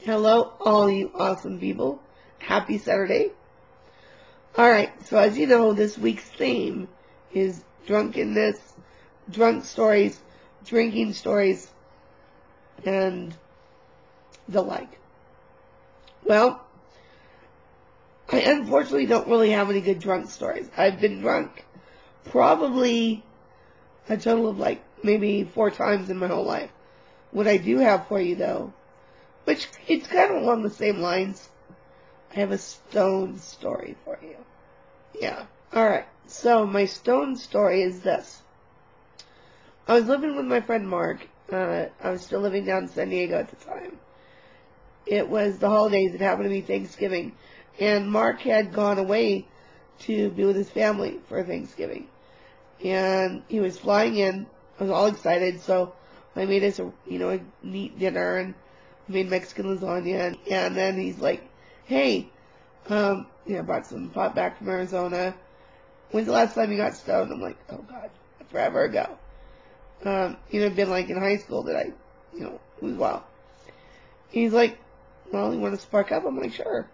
Hello, all you awesome people. Happy Saturday. Alright, so as you know, this week's theme is drunkenness, drunk stories, drinking stories, and the like. Well, I unfortunately don't really have any good drunk stories. I've been drunk probably a total of maybe 4 times in my whole life. What I do have for you though, which it's kind of along the same lines, I have a stone story for you. Yeah. Alright, so my stone story is this. I was living with my friend Mark. I was still living down in San Diego at the time. It was the holidays. It happened to be Thanksgiving. And Mark had gone away to be with his family for Thanksgiving. And he was flying in. I was all excited, so I made us a neat dinner and made Mexican lasagna. And then he's like, hey, I brought some pot back from Arizona. When's the last time you got stoned? I'm like, oh God, forever ago. It'd been in high school that I, it was wild. He's like, well, you want to spark up? I'm like, sure.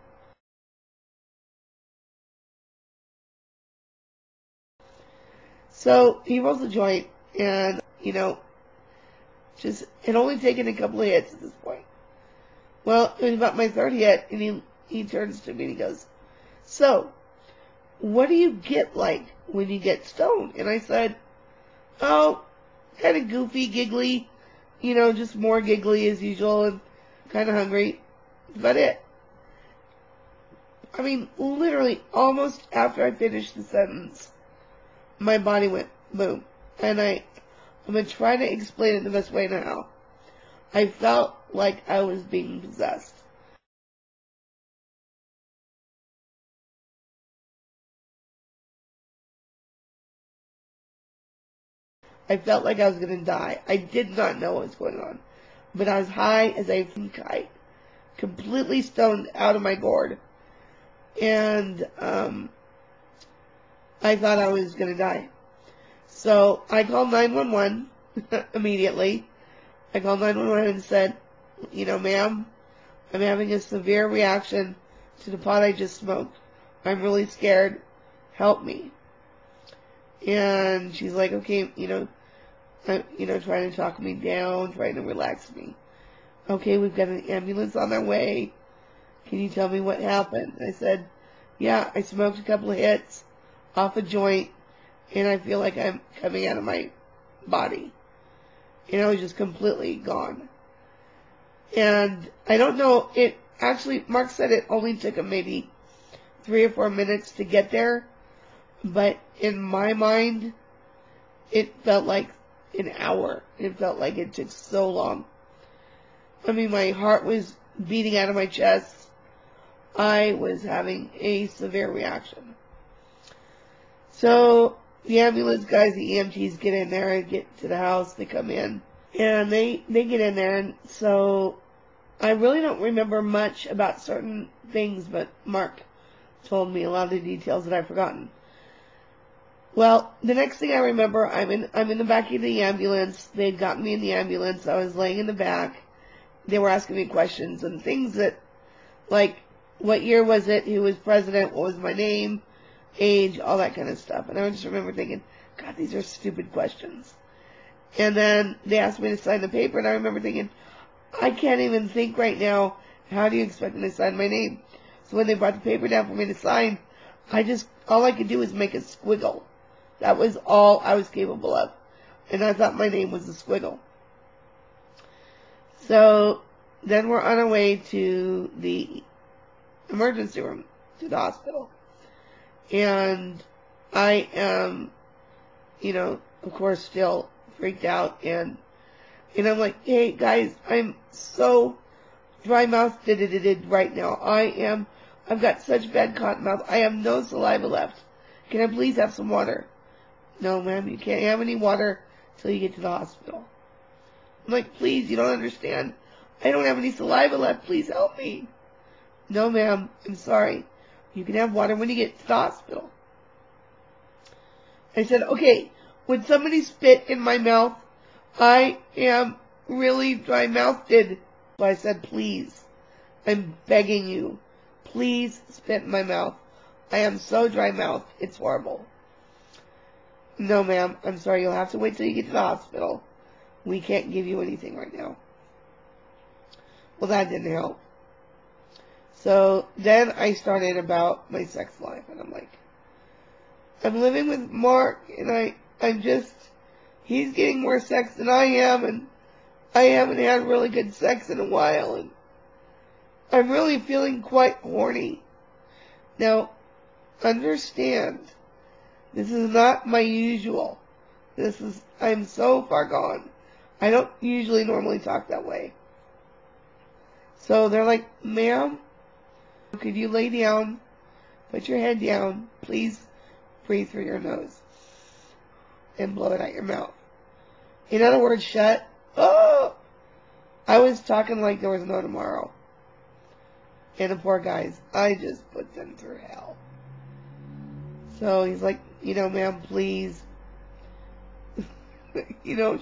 So he rolls the joint and, it only taken a couple of hits at this point. Well, it was about my third hit and he turns to me and he goes, so, what do you get like when you get stoned? And I said, oh, kind of goofy, giggly, just more giggly as usual and kind of hungry. That's about it. I mean, literally, almost after I finished the sentence, my body went boom. And I'm going to try to explain it the best way now. I felt like I was being possessed. I felt like I was going to die. I did not know what was going on. But I was high as a kite. Completely stoned out of my gourd. And I thought I was going to die. So I called 911 immediately. I called 911 and said, ma'am, I'm having a severe reaction to the pot I just smoked. I'm really scared. Help me. And she's like, okay, trying to talk me down, trying to relax me. Okay, we've got an ambulance on their way. Can you tell me what happened? I said, yeah, I smoked a couple of hits off a joint, and I feel like I'm coming out of my body. I was just completely gone. And I don't know, Mark said it only took him maybe 3 or 4 minutes to get there, but in my mind, it felt like an hour. It felt like it took so long. I mean, my heart was beating out of my chest. I was having a severe reaction. So the ambulance guys, the EMTs get in there and get to the house. They come in and they get in there. And so I really don't remember much about certain things, but Mark told me a lot of the details that I've forgotten. Well, the next thing I remember, I'm in the back of the ambulance. They'd gotten me in the ambulance. I was laying in the back. They were asking me questions and things that, like, what year was it? Who was president? What was my name? Age? All that kind of stuff. And I just remember thinking, God, these are stupid questions. And then they asked me to sign the paper, and I remember thinking, I can't even think right now. How do you expect me to sign my name? So when they brought the paper down for me to sign, all I could do was make a squiggle. That was all I was capable of. And I thought my name was a squiggle. So then we're on our way to the emergency room, to the hospital. And I am, of course, still freaked out. And I'm like, hey, guys, I'm so dry-mouthed right now. I've got such bad cotton mouth. I have no saliva left. Can I please have some water? No, ma'am, you can't have any water till you get to the hospital. I'm like, please, you don't understand. I don't have any saliva left. Please help me. No, ma'am, I'm sorry. You can have water when you get to the hospital. I said, okay, when somebody spit in my mouth, I am really dry-mouthed. So I said, please, I'm begging you. Please spit in my mouth. I am so dry-mouthed. It's horrible. No, ma'am. I'm sorry. You'll have to wait till you get to the hospital. We can't give you anything right now. Well, that didn't help. So then I started about my sex life, and I'm like, I'm living with Mark, and he's getting more sex than I am, and I haven't had really good sex in a while, and I'm really feeling quite horny. Now, understand, this is not my usual. I'm so far gone. I don't usually normally talk that way. So they're like, ma'am, could you lay down, put your head down, please breathe through your nose and blow it out your mouth. In other words, shut up. I was talking like there was no tomorrow. And the poor guys, I just put them through hell. So he's like, ma'am, please. Shut up.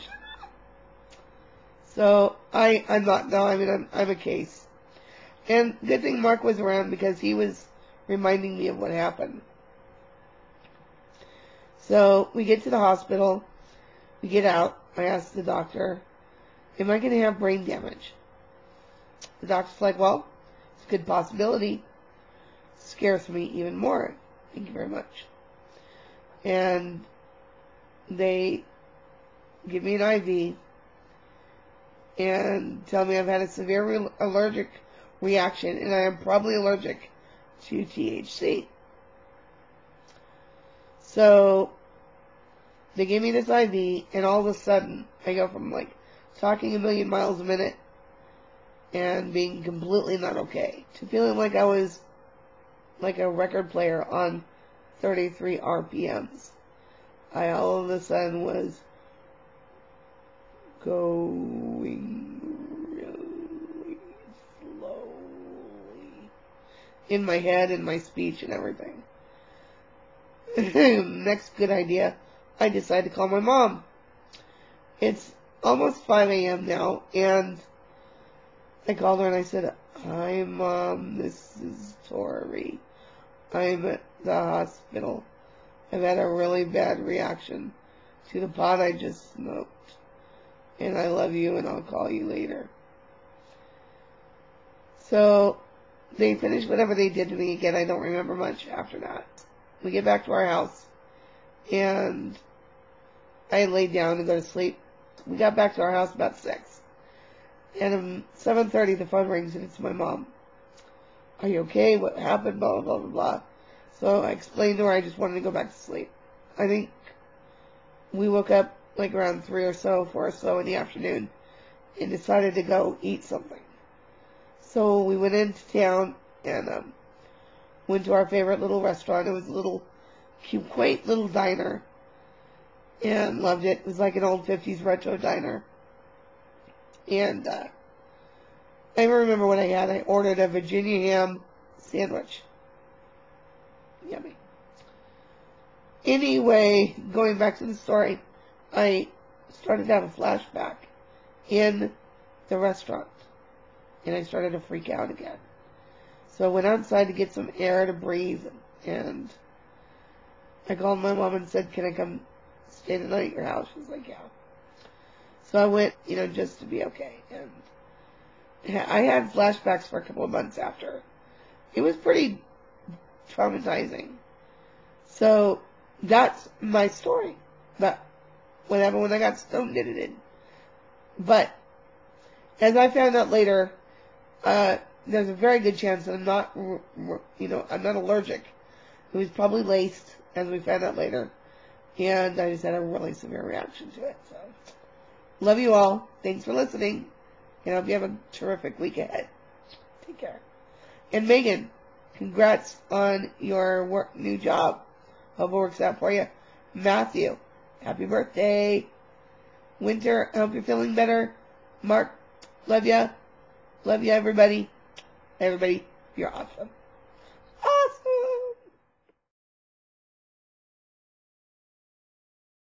So I'm not, no, I mean, I'm a case. And good thing Mark was around because he was reminding me of what happened. So we get to the hospital. We get out. I ask the doctor, am I going to have brain damage? The doctor's like, well, it's a good possibility. Scares me even more. Thank you very much. And they give me an IV and tell me I've had a severe allergic reaction, and I am probably allergic to THC. So they gave me this IV, and all of a sudden I go from like talking a million miles a minute and being completely not okay to feeling like I was like a record player on 33 RPMs. I all of a sudden was going really slowly in my head and my speech and everything. Next good idea, I decided to call my mom. It's almost 5 a.m. now, and I called her and I said, hi, Mom, this is Tori. I'm at the hospital. I've had a really bad reaction to the pot I just smoked. And I love you, and I'll call you later. So they finished whatever they did to me. Again, I don't remember much after that. We get back to our house, and I laid down to go to sleep. We got back to our house about 6. And at 7:30, the phone rings, and it's my mom. Are you okay? What happened? Blah, blah, blah, blah. So I explained to her I just wanted to go back to sleep. I think we woke up like around 3 or so, 4 or so in the afternoon, and decided to go eat something. So we went into town and went to our favorite little restaurant. It was a little cute, quaint little diner, and loved it. It was like an old 50s retro diner. And I remember what I had. I ordered a Virginia ham sandwich. Yummy. Anyway, going back to the story, I started to have a flashback in the restaurant, and I started to freak out again. So I went outside to get some air to breathe, and I called my mom and said, can I come stay the night at your house? She was like, yeah. So I went, just to be okay. And I had flashbacks for a couple of months after. It was pretty traumatizing. So that's my story. But what happened when I got stoned did. But as I found out later, there's a very good chance that I'm not, I'm not allergic. It was probably laced, as we found out later. And I just had a really severe reaction to it. So, love you all. Thanks for listening. And I hope you have a terrific week ahead. Take care. And Megan, congrats on your new job. Hope it works out for you. Matthew, happy birthday. Winter, I hope you're feeling better. Mark, love ya. Love ya, everybody. Everybody, you're awesome.